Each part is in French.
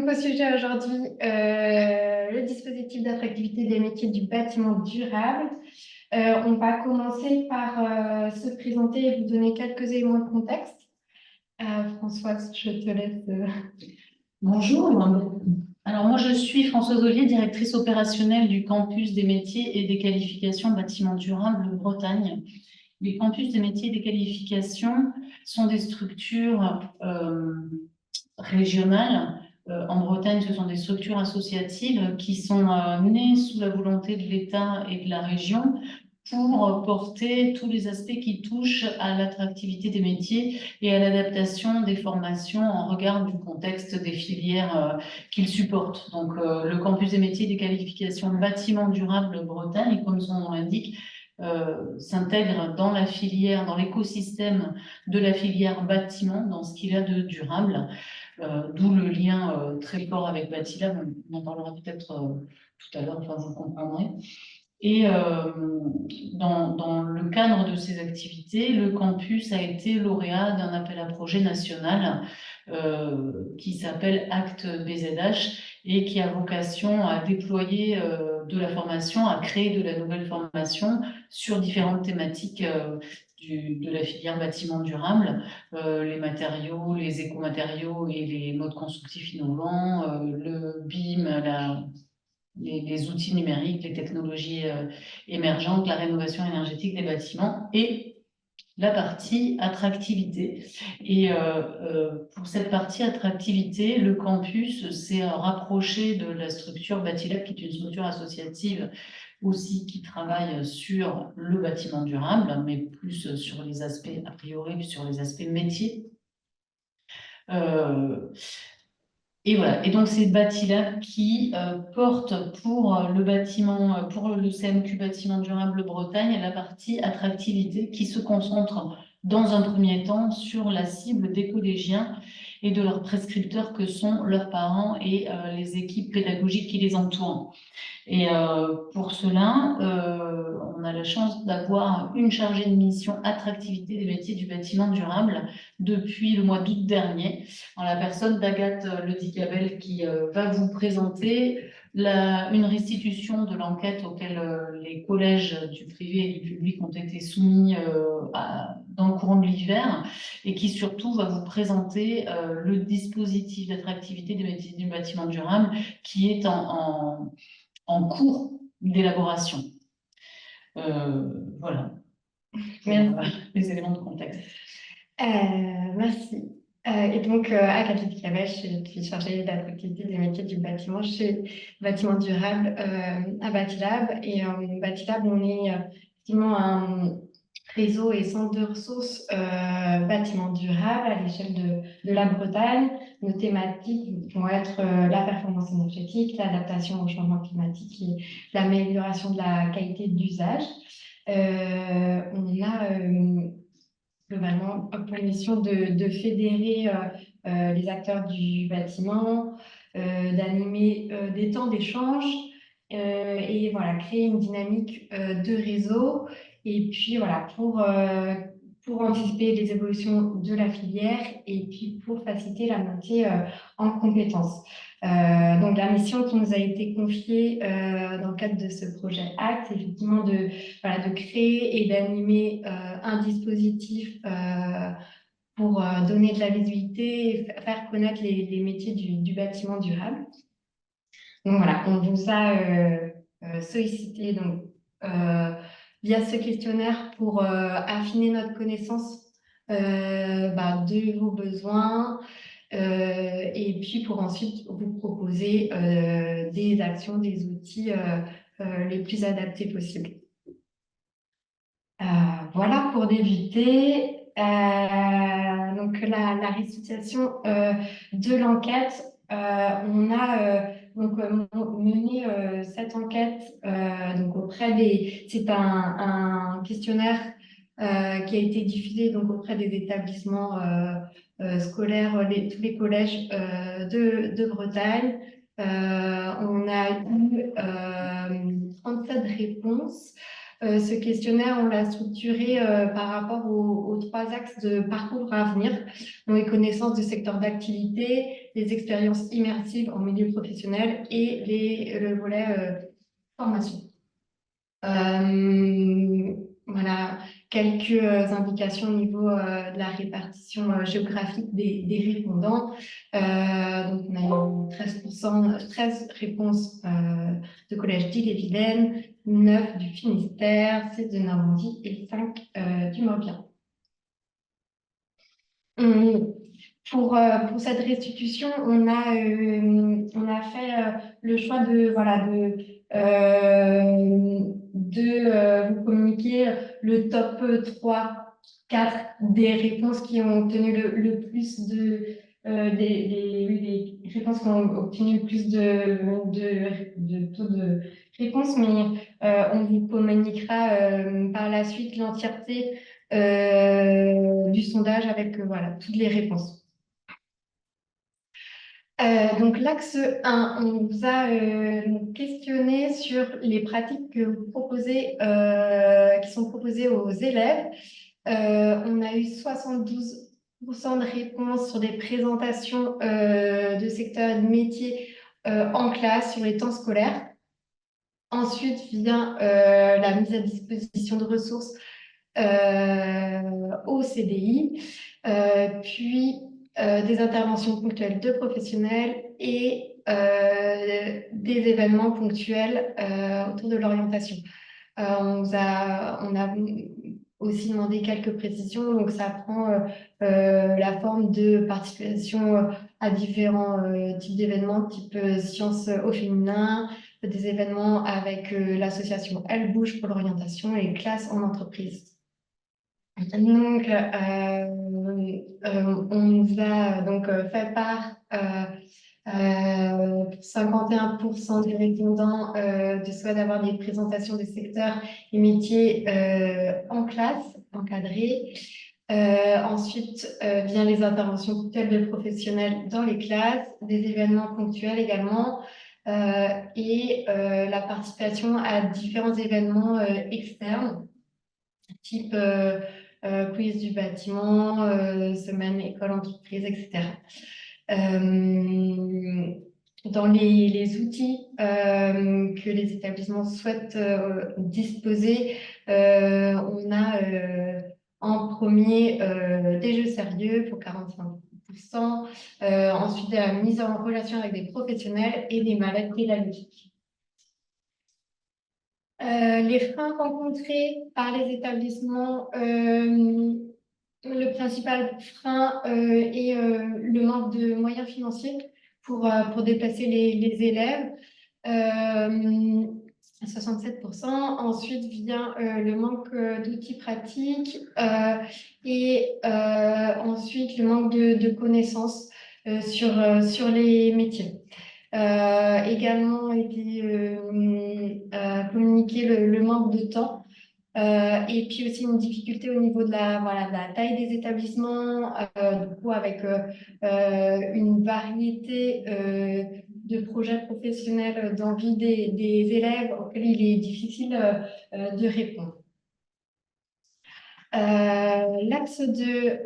donc au sujet aujourd'hui, le dispositif d'attractivité des métiers du bâtiment durable. On va commencer par se présenter et vous donner quelques éléments de contexte. Françoise, je te laisse. Bonjour. Alors moi je suis Françoise Ollier, directrice opérationnelle du campus des métiers et des qualifications bâtiments durables Bretagne. Les campus des métiers et des qualifications sont des structures régionales. En Bretagne, ce sont des structures associatives qui sont nées sous la volonté de l'État et de la région pour porter tous les aspects qui touchent à l'attractivité des métiers et à l'adaptation des formations en regard du contexte des filières qu'ils supportent. Donc, le campus des métiers et des qualifications bâtiments durables Bretagne, comme son nom l'indique, s'intègre dans la filière, dans l'écosystème de la filière bâtiment, dans ce qu'il y a de durable, d'où le lien très fort avec Batilab. On en parlera peut-être tout à l'heure, enfin vous comprendrez. Et dans le cadre de ces activités, le campus a été lauréat d'un appel à projet national qui s'appelle Acte BZH et qui a vocation à déployer de la formation, à créer de la nouvelle formation sur différentes thématiques de la filière bâtiment durable, les matériaux, les écomatériaux et les modes constructifs innovants, le BIM, les outils numériques, les technologies émergentes, la rénovation énergétique des bâtiments et la partie attractivité. Et pour cette partie attractivité, le campus s'est rapproché de la structure Batilab, qui est une structure associative aussi qui travaille sur le bâtiment durable, mais plus sur les aspects, a priori, sur les aspects métiers. Et voilà. Et donc, c'est Batilab qui porte pour le bâtiment, pour le CMQ Bâtiment Durable Bretagne, la partie attractivité qui se concentre dans un premier temps sur la cible des collégiens et de leurs prescripteurs que sont leurs parents et les équipes pédagogiques qui les entourent. Et pour cela, on a la chance d'avoir une chargée de mission attractivité des métiers du bâtiment durable depuis le mois d'août dernier, en la personne d'Agathe Ledicabel qui va vous présenter une restitution de l'enquête auquel les collèges du privé et du public ont été soumis dans le courant de l'hiver et qui surtout va vous présenter le dispositif d'attractivité des métiers du bâtiment durable qui est en cours d'élaboration. Voilà. Les éléments de contexte. Merci. Et donc, Agathe Ledicabel, je suis chargée d'attractivité des métiers du bâtiment chez Bâtiment Durable à Batilab. Et Batilab, on est effectivement un réseau et centre de ressources bâtiment durable à l'échelle de la Bretagne. Nos thématiques vont être la performance énergétique, l'adaptation au changement climatique et l'amélioration de la qualité d'usage. On a globalement pour mission de fédérer les acteurs du bâtiment, d'animer des temps d'échange et voilà, créer une dynamique de réseau. Et puis voilà, pour anticiper les évolutions de la filière et puis pour faciliter la montée en compétences. Donc la mission qui nous a été confiée dans le cadre de ce projet ACT, c'est effectivement de créer et d'animer un dispositif pour donner de la visibilité et faire connaître les métiers du bâtiment durable. Donc voilà, on vous a sollicité donc, via ce questionnaire pour affiner notre connaissance de vos besoins et puis pour ensuite vous proposer des actions, des outils les plus adaptés possibles. Voilà pour débuter. Donc la restitution de l'enquête, on a mené cette enquête donc auprès c'est un questionnaire qui a été diffusé donc auprès des établissements scolaires, tous les collèges de Bretagne. On a eu 37 réponses. ce questionnaire, on l'a structuré par rapport aux trois axes de parcours à venir, donc les connaissances du secteur d'activité, les expériences immersives en milieu professionnel et le volet formation. Voilà, quelques indications au niveau de la répartition géographique des répondants. Donc, on a eu 13 réponses de collège d'Ille-et-Vilaine, 9 du Finistère, 6 de Normandie et 5 du Morbihan. Pour cette restitution, on a fait le choix de vous communiquer le top 3, 4 des réponses qui ont obtenu le plus des réponses qui ont obtenu le plus de taux de réponse, mais on vous communiquera par la suite l'entièreté du sondage avec voilà, toutes les réponses. Donc l'axe 1, on vous a questionné sur les pratiques que vous proposez, qui sont proposées aux élèves. On a eu 72% de réponses sur des présentations de secteurs et de métiers en classe sur les temps scolaires. Ensuite vient la mise à disposition de ressources au CDI, puis des interventions ponctuelles de professionnels et des événements ponctuels autour de l'orientation. On a aussi demandé quelques précisions, donc ça prend la forme de participation à différents types d'événements, type sciences au féminin, des événements avec l'association Elle Bouge pour l'orientation et classes en entreprise. Donc, on nous a donc fait part 51% des répondants du souhait d'avoir des présentations des secteurs et métiers en classe, encadrées. Ensuite, vient les interventions ponctuelles de professionnels dans les classes, des événements ponctuels également, et la participation à différents événements externes, type quiz du bâtiment, semaine école-entreprise, etc. Dans les outils que les établissements souhaitent disposer, on a en premier des jeux sérieux pour 45%, ensuite de la mise en relation avec des professionnels et des malades pédagogiques. Les freins rencontrés par les établissements, le principal frein est le manque de moyens financiers pour déplacer les élèves, 67%. Ensuite vient le manque d'outils pratiques et ensuite le manque de connaissances sur les métiers. Également été communiqué le manque de temps et puis aussi une difficulté au niveau de la taille des établissements, du coup avec une variété de projets professionnels d'envie des élèves auxquels il est difficile de répondre. L'axe 2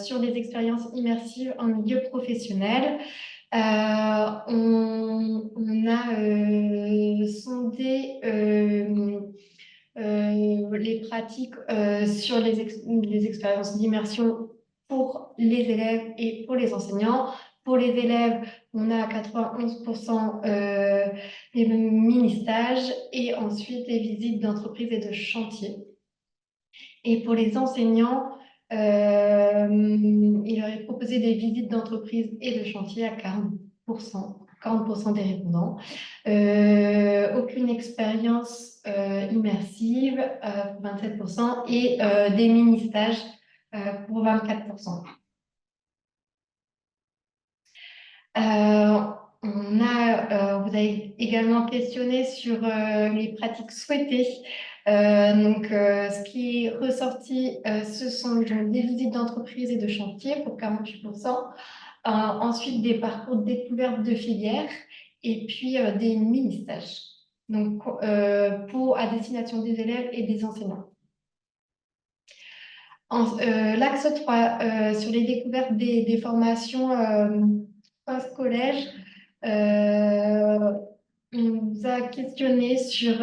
sur les expériences immersives en milieu professionnel. On a sondé les pratiques sur les expériences d'immersion pour les élèves et pour les enseignants. Pour les élèves, on a 91% des mini-stages et ensuite des visites d'entreprise et de chantier. Et pour les enseignants, il aurait proposé des visites d'entreprise et de chantier à 40% des répondants. Aucune expérience immersive pour 27% et des mini-stages pour 24%. Vous avez également questionné sur les pratiques souhaitées. Ce qui est ressorti, ce sont des visites d'entreprise et de chantier pour 48%. Ensuite, des parcours de découverte de filières et puis des mini-stages. donc à destination des élèves et des enseignants. L'axe 3, sur les découvertes des formations post-collège, on vous a questionné sur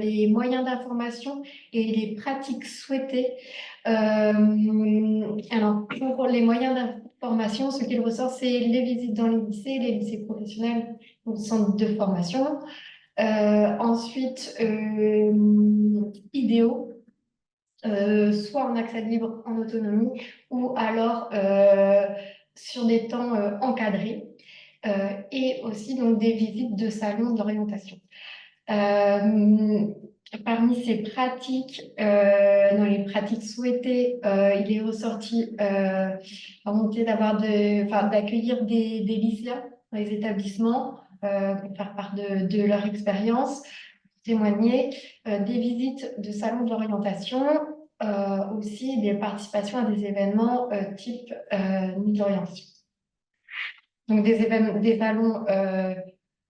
les moyens d'information et les pratiques souhaitées. Alors, pour les moyens d'information, ce qu'il ressort, c'est les visites dans les lycées professionnels, ou centres de formation. Ensuite, idéaux, soit en accès libre, en autonomie, ou alors sur des temps encadrés, et aussi donc des visites de salons d'orientation. Parmi ces pratiques, dans les pratiques souhaitées, il est ressorti volonté d'accueillir des lycéens dans les établissements pour faire part de leur expérience, témoigner, des visites de salons de l'orientation, aussi des participations à des événements type Nuit de l'orientation. Donc des salons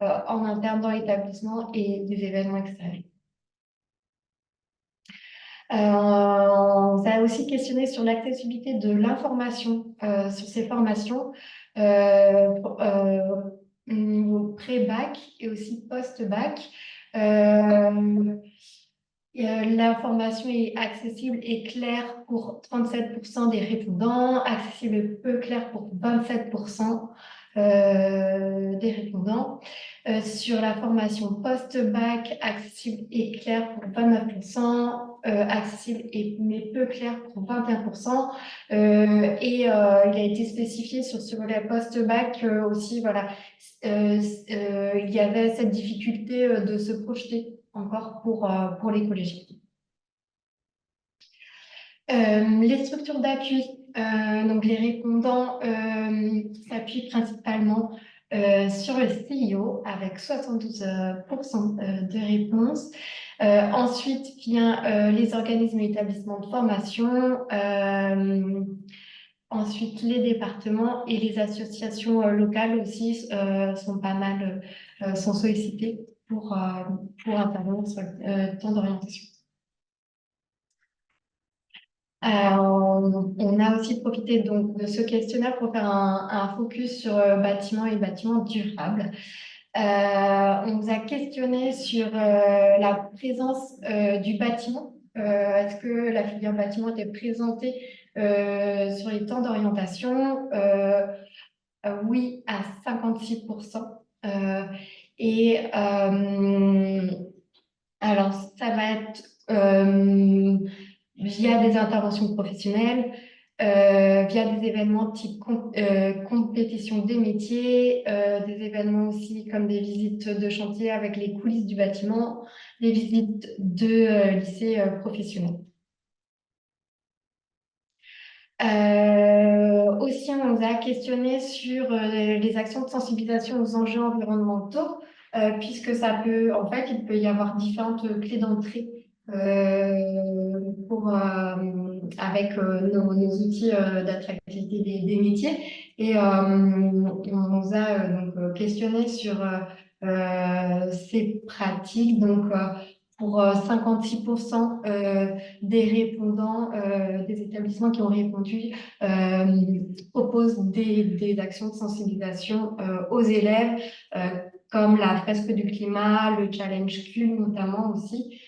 en interne dans l'établissement et des événements extérieurs. On a aussi questionné sur l'accessibilité de l'information sur ces formations niveau pré-bac et aussi post-bac. L'information est accessible et claire pour 37% des répondants, accessible et peu claire pour 27% des répondants. Sur la formation post-bac, accessible et claire pour 29%, accessible mais peu claire pour 21%. Il a été spécifié sur ce volet post-bac aussi, voilà, il y avait cette difficulté de se projeter encore pour les collégiens. Les structures d'appui, donc les répondants s'appuient principalement sur le CIO avec 72% de réponses. Ensuite vient les organismes et établissements de formation, ensuite les départements et les associations locales aussi sont pas mal sont sollicitées pour intervenir sur le temps d'orientation. On a aussi profité donc de ce questionnaire pour faire un focus sur bâtiments et bâtiments durables. On vous a questionné sur la présence du bâtiment. Est-ce que la filière bâtiment était présentée sur les temps d'orientation? Oui, à 56%. Alors, ça va être via des interventions professionnelles, via des événements type compétition des métiers, des événements aussi comme des visites de chantier avec les coulisses du bâtiment, des visites de lycées professionnels. Aussi, on nous a questionné sur les actions de sensibilisation aux enjeux environnementaux, puisque il peut y avoir différentes clés d'entrée avec nos outils d'attractivité des métiers. Et on nous a donc questionné sur ces pratiques. Donc, pour 56% des répondants, des établissements qui ont répondu, proposent des actions de sensibilisation aux élèves, comme la fresque du climat, le challenge Q notamment aussi,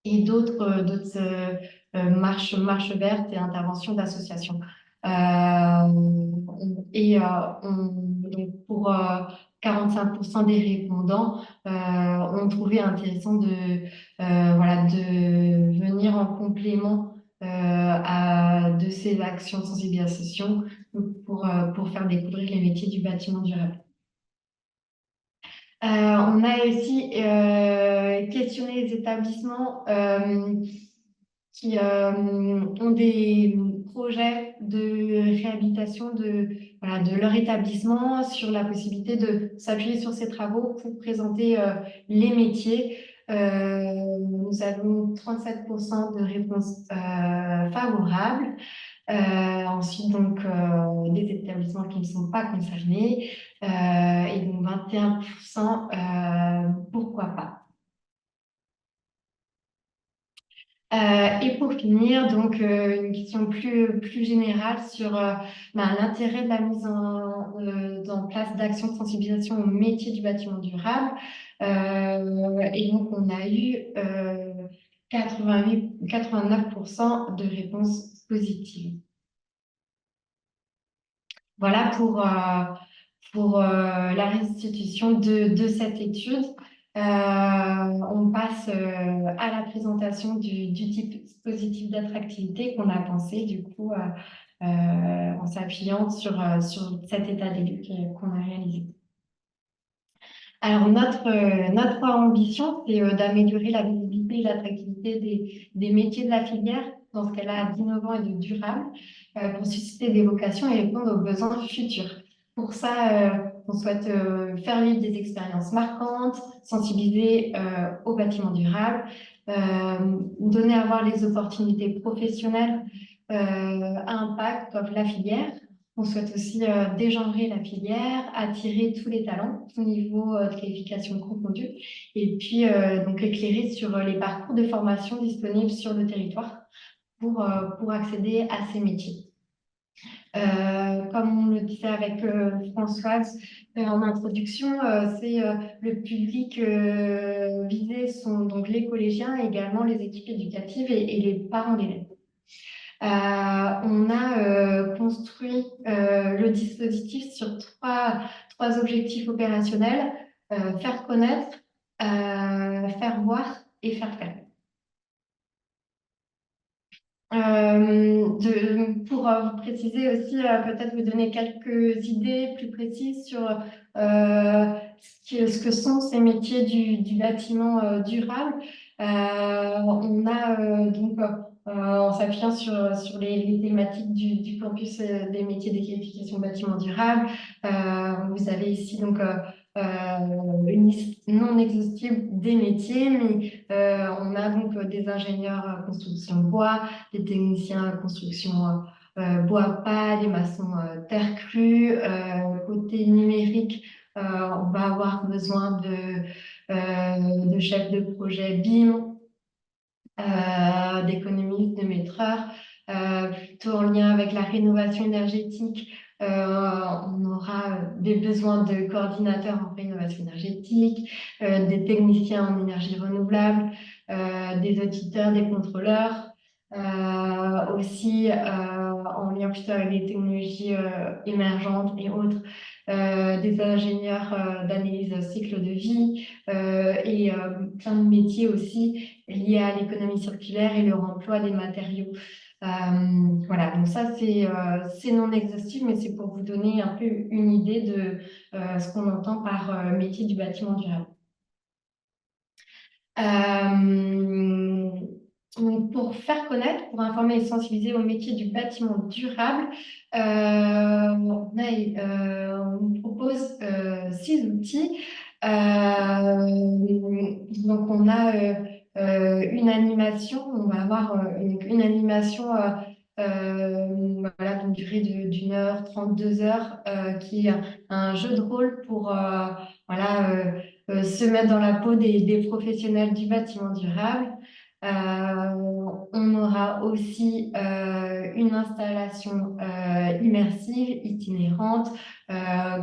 et d'autres marches vertes et interventions d'associations. Donc pour 45% des répondants ont trouvé intéressant de venir en complément de ces actions de sensibilisation pour faire découvrir les métiers du bâtiment durable. On a aussi questionné les établissements qui ont des projets de réhabilitation de leur établissement, sur la possibilité de s'appuyer sur ces travaux pour présenter les métiers. Nous avons 37% de réponses favorables. Ensuite, donc, des établissements qui ne sont pas concernés, et donc 21%, pourquoi pas. Et pour finir, donc une question plus générale sur l'intérêt de la mise en place d'actions de sensibilisation au métier du bâtiment durable. Et donc, on a eu 89% de réponses positives. Voilà pour la restitution de cette étude. On passe à la présentation du type dispositif d'attractivité qu'on a pensé du coup en s'appuyant sur cet état des lieux qu'on a réalisé. Alors notre ambition, c'est d'améliorer la visibilité et l'attractivité des métiers de la filière, dans ce cas-là d'innovant et de durable, pour susciter des vocations et répondre aux besoins futurs. Pour ça, on souhaite faire vivre des expériences marquantes, sensibiliser aux bâtiments durables, donner à voir les opportunités professionnelles à impact comme la filière. On souhaite aussi dégenrer la filière, attirer tous les talents, tout niveau de qualification confondu, et puis donc éclairer sur les parcours de formation disponibles sur le territoire pour accéder à ces métiers. Comme on le disait avec Françoise en introduction, c'est le public visé sont donc les collégiens et également les équipes éducatives et les parents d'élèves. On a construit le dispositif sur trois objectifs opérationnels, faire connaître, faire voir et faire faire. Pour vous préciser aussi, peut-être vous donner quelques idées plus précises sur ce que sont ces métiers du bâtiment durable. On a donc, en s'appuyant sur les thématiques du campus des métiers des qualifications bâtiment durable, vous avez ici donc une liste non exhaustive des métiers, mais on a donc des ingénieurs construction bois, des techniciens construction bois pas, des maçons terre crue. Côté numérique, on va avoir besoin de chefs de projet BIM, d'économistes, de maîtreurs, plutôt en lien avec la rénovation énergétique. On aura des besoins de coordinateurs en rénovation énergétique, des techniciens en énergie renouvelable, des auditeurs, des contrôleurs, aussi en lien plutôt avec les technologies émergentes et autres, des ingénieurs d'analyse cycle de vie et plein de métiers aussi liés à l'économie circulaire et le remploi des matériaux. Voilà, donc ça c'est non exhaustif, mais c'est pour vous donner un peu une idée de ce qu'on entend par métier du bâtiment durable. Donc pour faire connaître, pour informer et sensibiliser au métier du bâtiment durable, on propose 6 outils. Donc on a une animation, on va avoir une animation voilà, d'une durée d'une heure, 32 heures, qui est un jeu de rôle pour voilà, se mettre dans la peau des professionnels du bâtiment durable. On aura aussi une installation immersive, itinérante,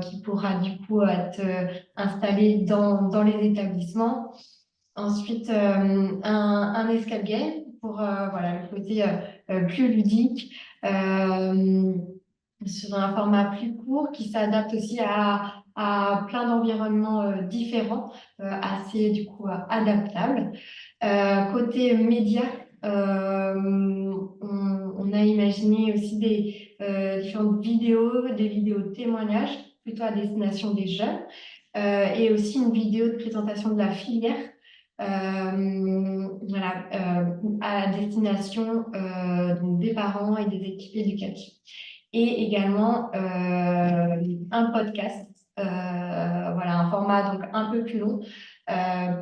qui pourra du coup être installée dans les établissements. Ensuite, un escape game pour voilà, le côté plus ludique, sur un format plus court qui s'adapte aussi à plein d'environnements différents, assez du coup adaptables. Côté médias, on a imaginé aussi des différentes vidéos, des vidéos de témoignages, plutôt à destination des jeunes, et aussi une vidéo de présentation de la filière, voilà, à destination donc des parents et des équipes éducatives. Et également un podcast, voilà, un format donc un peu plus long,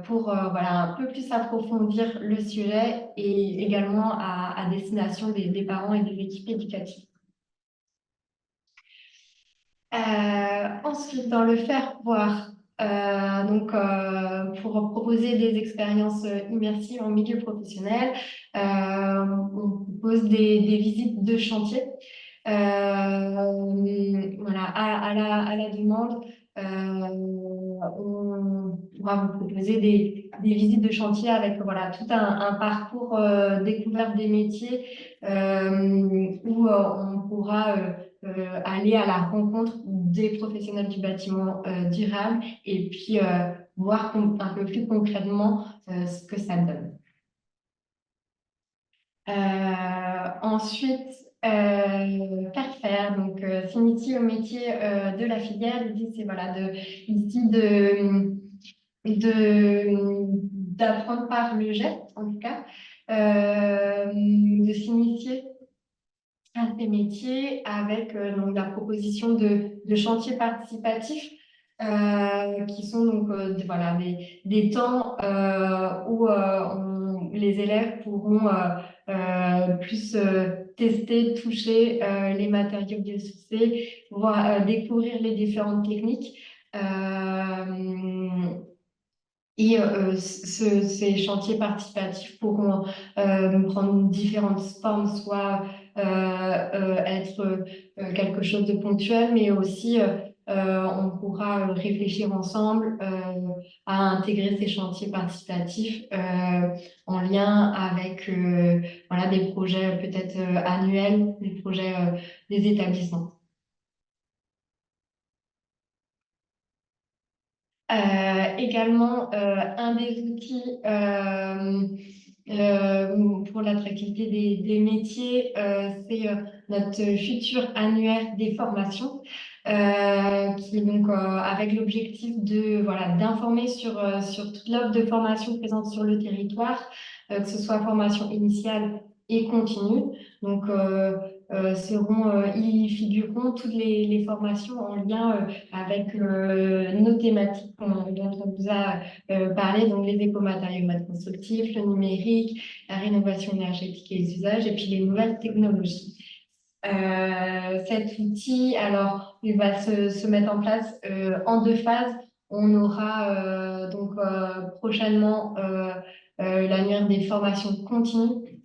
pour voilà, un peu plus approfondir le sujet et également à destination des parents et des équipes éducatives. Ensuite, dans le faire voir, Pour proposer des expériences immersives en milieu professionnel, on propose des visites de chantier. Voilà, à la demande, on pourra vous proposer des visites de chantier avec voilà, tout un parcours découverte des métiers où on pourra aller à la rencontre des professionnels du bâtiment durable et puis voir un peu plus concrètement ce que ça donne. Ensuite, faire, donc s'initier au métier de la filière. L'idée, c'est voilà, d'apprendre par le geste, en tout cas, de s'initier à ces métiers avec donc, la proposition de chantiers participatifs qui sont donc voilà, des temps où les élèves pourront plus tester, toucher les matériaux biosourcés, voir, découvrir les différentes techniques. Ces chantiers participatifs pourront prendre différentes formes, soit être quelque chose de ponctuel, mais aussi on pourra réfléchir ensemble à intégrer ces chantiers participatifs en lien avec voilà, des projets peut-être annuels, des projets des établissements. Également, un des outils pour l'attractivité des métiers, c'est notre futur annuaire des formations, qui est donc avec l'objectif de voilà d'informer sur toute l'offre de formation présente sur le territoire, que ce soit formation initiale et continue. Donc y figureront toutes les formations en lien avec nos thématiques dont on vous a parlé, donc les écomatériaux constructifs, le numérique, la rénovation énergétique et les usages, et puis les nouvelles technologies. Cet outil, alors, il va se mettre en place en 2 phases. On aura prochainement l'annuaire des formations continues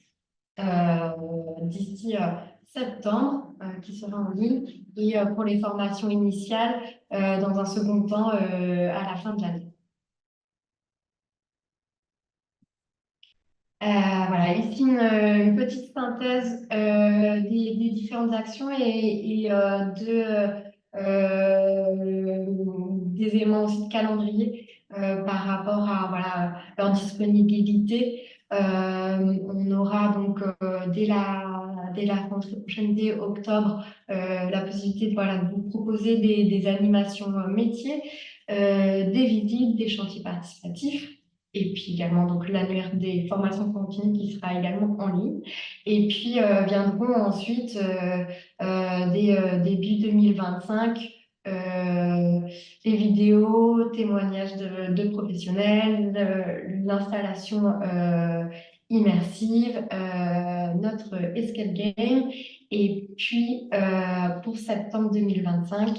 d'ici septembre, qui sera en ligne, et pour les formations initiales, dans un second temps, à la fin de l'année. Voilà, ici une petite synthèse des différentes actions et des éléments aussi de calendrier par rapport à voilà, leur disponibilité. On aura donc dès la rentrée prochaine, dès octobre, la possibilité de, voilà, de vous proposer des animations métiers, des visites, des chantiers participatifs. Et puis également donc l'annuaire des formations continues qui sera également en ligne. Et puis viendront ensuite début 2025 les vidéos, témoignages de professionnels, l'installation immersive, notre escape game. Et puis pour septembre 2025,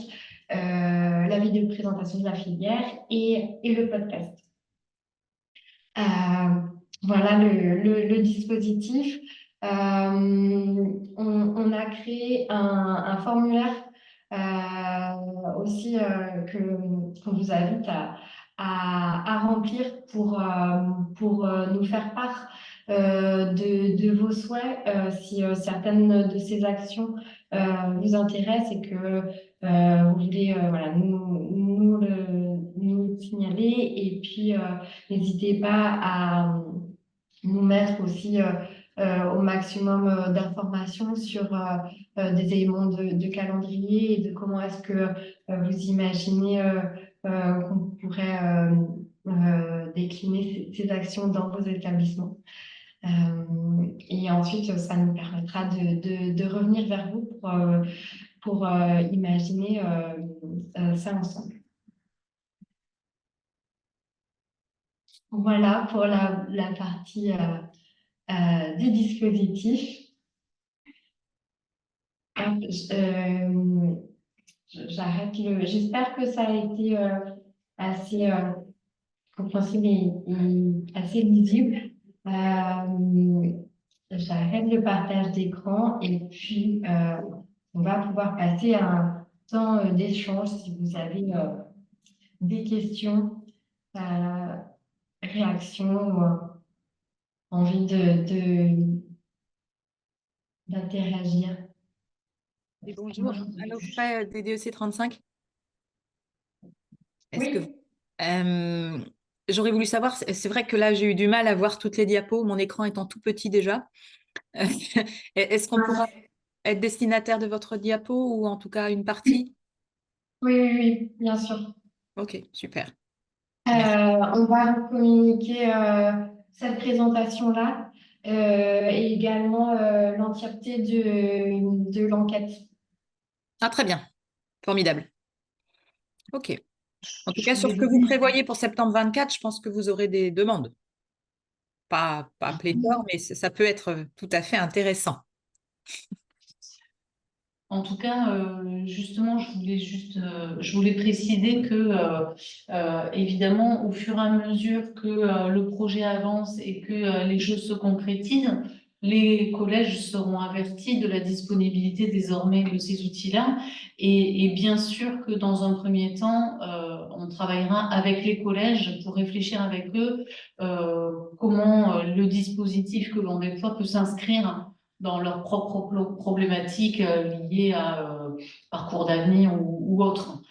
la vidéo de présentation de la filière et le podcast. Voilà le dispositif. On a créé un formulaire aussi qu'on vous invite à remplir pour nous faire part de vos souhaits si certaines de ces actions vous intéressent et que vous voulez voilà, nous signaler. Et puis, n'hésitez pas à nous mettre aussi au maximum d'informations sur des éléments de calendrier et de comment est-ce que vous imaginez qu'on pourrait décliner ces actions dans vos établissements. Et ensuite, ça nous permettra de revenir vers vous pour imaginer ça ensemble. Voilà pour la partie du dispositif. J'arrête J'espère que ça a été assez compréhensible et assez lisible. J'arrête le partage d'écran et puis on va pouvoir passer à un temps d'échange si vous avez des questions, réactions ou envie d'interagir. Et bonjour, alors pas DDEC 35. Est-ce que Oui, euh, j'aurais voulu savoir, c'est vrai que là j'ai eu du mal à voir toutes les diapos, mon écran étant tout petit déjà. Est-ce qu'on pourra être destinataire de votre diapo ou en tout cas une partie? oui, bien sûr. Ok, super. Euh, Merci. on va vous communiquer cette présentation-là et également l'entièreté de l'enquête. Ah, très bien, formidable. Ok. En tout cas, Je sur voulais ce que vous juste prévoyez pour septembre 24, je pense que vous aurez des demandes. Pas pléthore, mais ça peut être tout à fait intéressant. En tout cas, justement, je voulais préciser que, évidemment, au fur et à mesure que le projet avance et que les choses se concrétisent, les collèges seront avertis de la disponibilité désormais de ces outils-là. Et bien sûr que dans un premier temps, on travaillera avec les collèges pour réfléchir avec eux comment le dispositif que l'on déploie peut s'inscrire dans leurs propres problématiques liées à parcours d'avenir ou autres.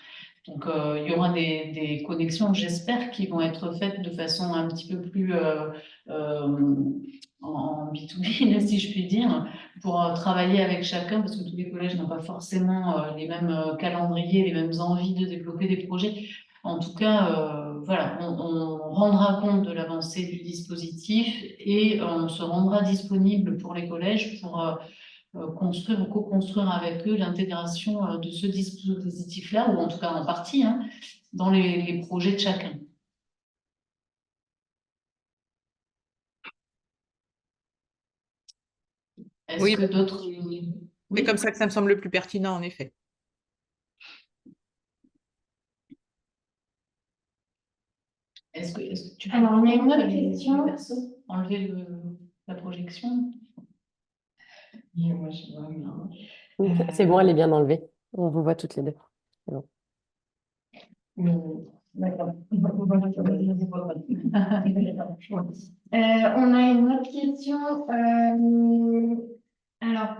Donc, il y aura des connexions, j'espère, qui vont être faites de façon un petit peu plus euh, en B2B, si je puis dire, pour travailler avec chacun, parce que tous les collèges n'ont pas forcément les mêmes calendriers, les mêmes envies de développer des projets. En tout cas, voilà, on rendra compte de l'avancée du dispositif et on se rendra disponible pour les collèges pour construire ou co-construire avec eux l'intégration de ce dispositif-là, ou en tout cas en partie, hein, dans les projets de chacun. Est-ce Oui, que d'autres... c'est comme Oui, ça que ça me semble le plus pertinent, en effet. est-ce que tu peux Alors, on a une autre les question. persos, enlever la projection? Et moi, je vois bien. Ok, c'est bon, elle est bien enlevée. On vous voit toutes les deux. C'est bon. Mais, d'accord. On a une autre question. Alors,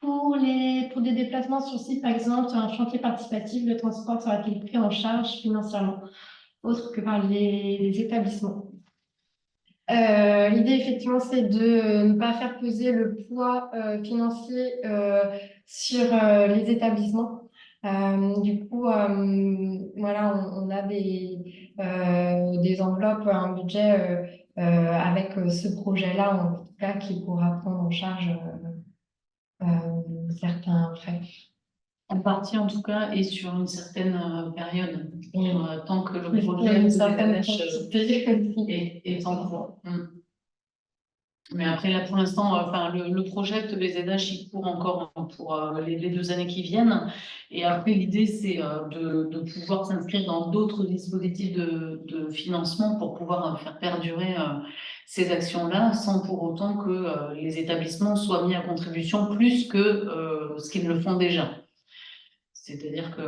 pour des déplacements sur site, par exemple, sur un chantier participatif, le transport sera-t-il pris en charge financièrement, autre que par les établissements? L'idée, effectivement, c'est de ne pas faire peser le poids financier sur les établissements. Du coup, voilà, on a des enveloppes, un budget avec ce projet-là, en tout cas, qui pourra prendre en charge certains frais. En partie, en tout cas, et sur une certaine période, tant que le Il faut projet une de certaine ZNH quantité aussi. est en cours. Mais après, là, pour l'instant, enfin, le projet de BZH, il court encore pour les 2 années qui viennent. Et après, l'idée, c'est de pouvoir s'inscrire dans d'autres dispositifs de financement pour pouvoir faire perdurer ces actions-là, sans pour autant que les établissements soient mis à contribution plus que ce qu'ils le font déjà. C'est-à-dire que,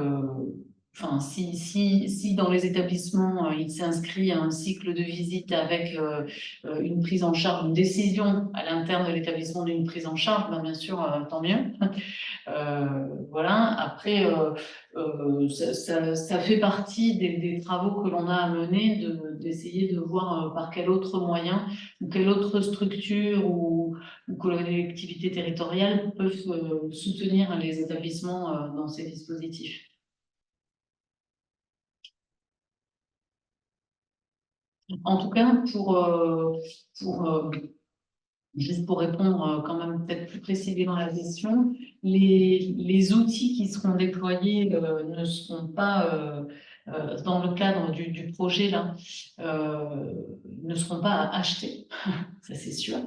enfin, si dans les établissements, il s'inscrit à un cycle de visite avec une prise en charge, une décision à l'interne de l'établissement d'une prise en charge, ben, bien sûr, tant mieux. Voilà. Après, ça fait partie des travaux que l'on a à mener, d'essayer de voir par quel autre moyen ou quelle autre structure ou collectivités territoriales peuvent soutenir les établissements dans ces dispositifs. En tout cas, pour juste pour répondre quand même peut-être plus précisément à la question, les outils qui seront déployés ne seront pas, dans le cadre du projet là, ne seront pas achetés, ça c'est sûr.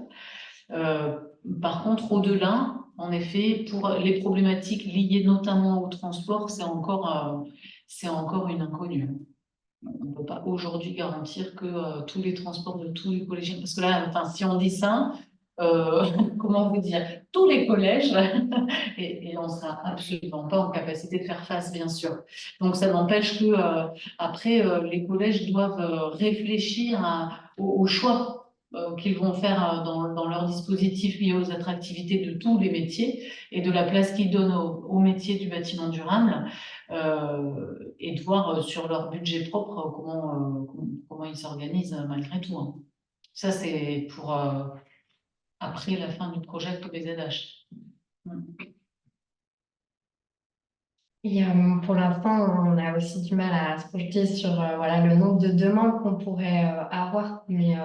Euh, Par contre, au-delà, en effet, pour les problématiques liées notamment au transport, c'est encore une inconnue. On ne peut pas aujourd'hui garantir que tous les transports de tous les collégiens, parce que là, enfin, si on dit ça, comment vous dire, tous les collèges, et on ne sera absolument pas en capacité de faire face, bien sûr. Donc, ça n'empêche que après, les collèges doivent réfléchir au choix qu'ils vont faire dans leur dispositif lié aux attractivités de tous les métiers et de la place qu'ils donnent au métier du bâtiment durable et de voir sur leur budget propre comment ils s'organisent malgré tout, hein. Ça, c'est pour après la fin du projet de PZH. Et pour l'instant, on a aussi du mal à se projeter sur voilà, le nombre de demandes qu'on pourrait avoir. Mais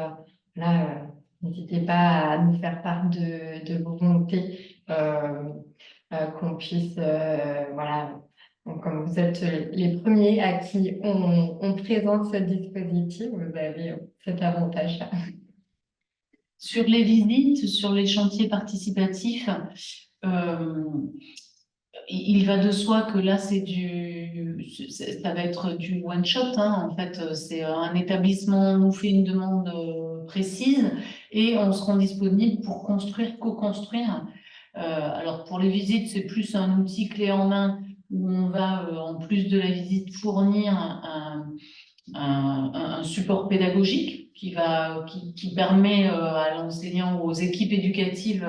là, n'hésitez pas à nous faire part de vos volontés, qu'on puisse, voilà, donc, comme vous êtes les premiers à qui on présente ce dispositif, vous avez cet avantage-là. Sur les visites, sur les chantiers participatifs, euh, il va de soi que là, ça va être du one shot, hein. En fait, c'est un établissement nous fait une demande précise et on se rend disponible pour construire, co-construire. Alors pour les visites, c'est plus un outil clé en main où on va, en plus de la visite, fournir un support pédagogique qui permet à l'enseignant ou aux équipes éducatives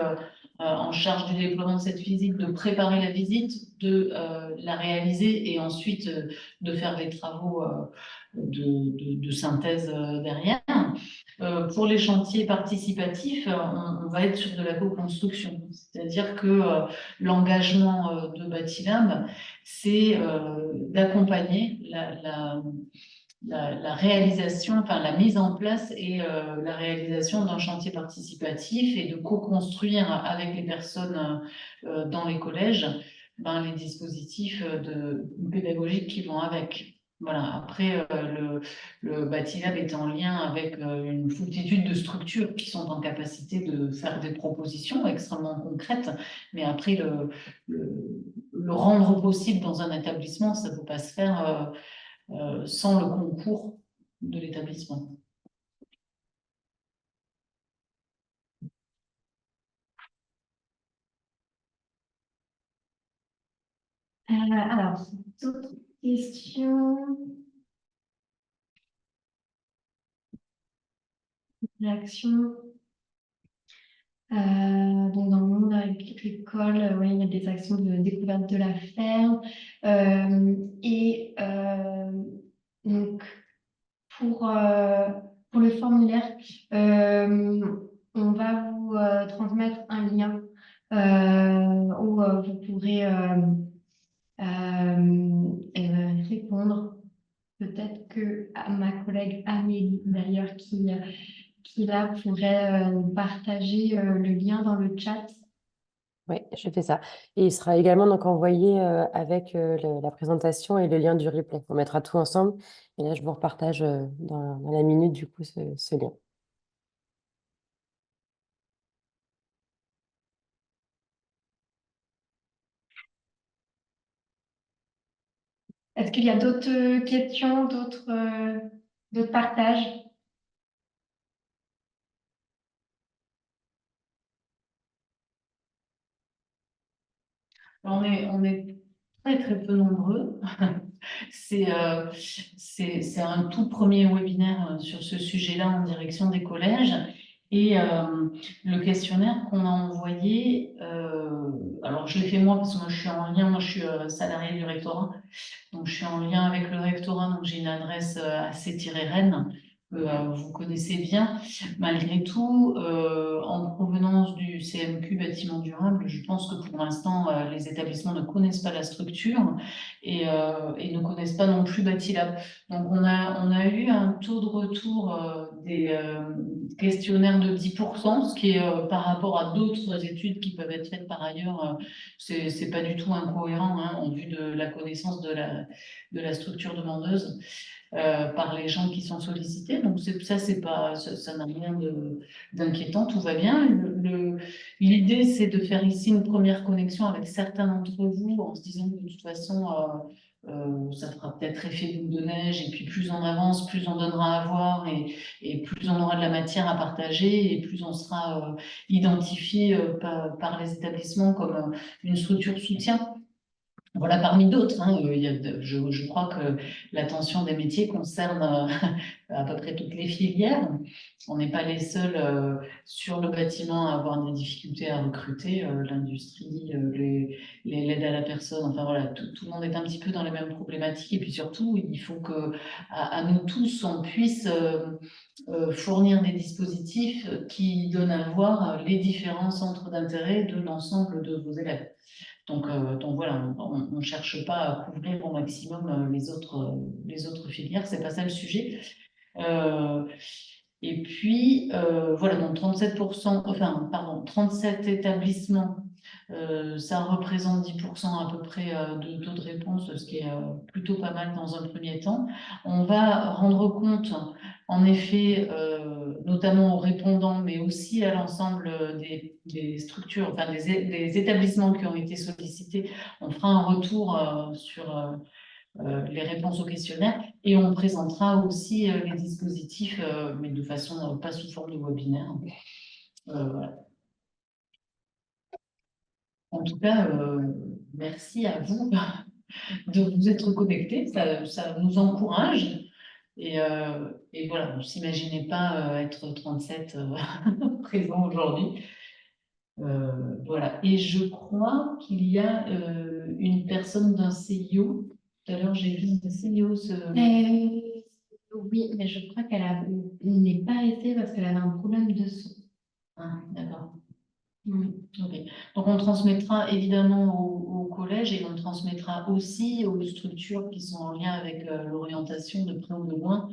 en charge du déploiement de cette visite de préparer la visite, de la réaliser et ensuite de faire des travaux de synthèse derrière. Pour les chantiers participatifs, on va être sur de la co-construction, c'est-à-dire que l'engagement de Batilab, c'est d'accompagner la réalisation, enfin la mise en place et la réalisation d'un chantier participatif et de co-construire avec les personnes dans les collèges les dispositifs pédagogiques qui vont avec. Voilà. Après, le Batilab est en lien avec une foultitude de structures qui sont en capacité de faire des propositions extrêmement concrètes, mais après, le rendre possible dans un établissement, ça ne peut pas se faire sans le concours de l'établissement. Alors, d'autres questions, réactions? Donc dans le monde agricole, ouais, il y a des actions de découverte de la ferme. Donc pour le formulaire, on va vous transmettre un lien où vous pourrez répondre. Peut-être que ma collègue Amélie, d'ailleurs, qui là pourrait partager le lien dans le chat. Oui, je fais ça. Et il sera également donc envoyé avec la présentation et le lien du replay. On mettra tout ensemble. Et là, je vous repartage dans la minute, du coup, ce lien. Est-ce qu'il y a d'autres questions, d'autres partages? On est très très peu nombreux. C'est un tout premier webinaire sur ce sujet-là en direction des collèges. Et le questionnaire qu'on a envoyé, alors je l'ai fait moi parce que moi je suis en lien, moi je suis salariée du rectorat, donc je suis en lien avec le rectorat, donc j'ai une adresse AC-Rennes que vous connaissez bien. Malgré tout, en provenance du CMQ bâtiment durable, je pense que pour l'instant, les établissements ne connaissent pas la structure et ne connaissent pas non plus Batilab. Donc on a eu un taux de retour des questionnaires de 10%, ce qui est par rapport à d'autres études qui peuvent être faites par ailleurs, c'est pas du tout incohérent hein, en vue de la connaissance de la structure demandeuse par les gens qui sont sollicités. Donc ça n'a rien d'inquiétant, tout va bien. L'idée, c'est de faire ici une première connexion avec certains d'entre vous en se disant que de toute façon, ça fera peut-être effet boule de neige, et puis plus on avance, plus on donnera à voir, et plus on aura de la matière à partager, et plus on sera identifié par les établissements comme une structure de soutien. Voilà, parmi d'autres, hein, je crois que l'attention des métiers concerne à peu près toutes les filières. On n'est pas les seuls sur le bâtiment à avoir des difficultés à recruter, l'industrie, l'aide à la personne, enfin voilà, tout le monde est un petit peu dans les mêmes problématiques. Et puis surtout, il faut que à nous tous, on puisse fournir des dispositifs qui donnent à voir les différents centres d'intérêt de l'ensemble de vos élèves. Donc voilà, on ne cherche pas à couvrir au maximum les autres filières, c'est pas ça le sujet. Et puis, voilà, donc 37%, enfin, pardon, 37 établissements, ça représente 10% à peu près de taux de réponse, ce qui est plutôt pas mal dans un premier temps. On va rendre compte, en effet, notamment aux répondants, mais aussi à l'ensemble des structures, enfin des établissements qui ont été sollicités. On fera un retour sur les réponses au questionnaire, et on présentera aussi les dispositifs, mais de façon pas sous forme de webinaire. Voilà. En tout cas, merci à vous de vous être connectés, ça nous encourage. Et voilà, on ne s'imaginait pas être 37 présents aujourd'hui. Voilà. Et je crois qu'il y a une personne d'un CIO. Tout à l'heure, j'ai vu un CIO se... Oui, mais je crois qu'elle n'est pas restée parce qu'elle avait un problème de son. Ah, d'accord. Ok. Donc on transmettra évidemment au collège, et on transmettra aussi aux structures qui sont en lien avec l'orientation de près ou de loin,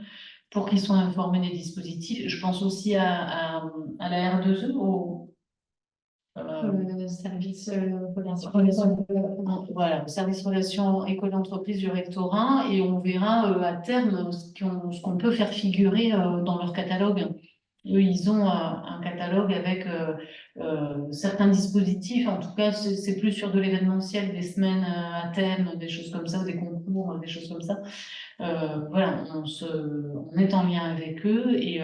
pour qu'ils soient informés des dispositifs. Je pense aussi à la R2E, Service voilà, au service relations école-entreprise du rectorat, et on verra à terme ce qu'on peut faire figurer dans leur catalogue. Eux, ils ont un catalogue avec certains dispositifs. En tout cas, c'est plus sur de l'événementiel, des semaines à thème, des choses comme ça, ou des concours, des choses comme ça. Voilà, on est en lien avec eux, et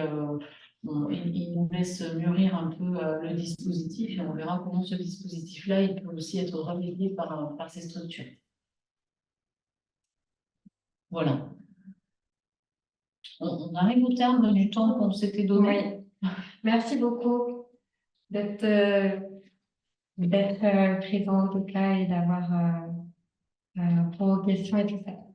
ils nous laissent mûrir un peu le dispositif, et on verra comment ce dispositif-là, il peut aussi être relayé par ces structures. Voilà. On arrive au terme du temps qu'on s'était donné. Oui. Merci beaucoup d'être présent en tout cas, et d'avoir pour vos questions et tout ça.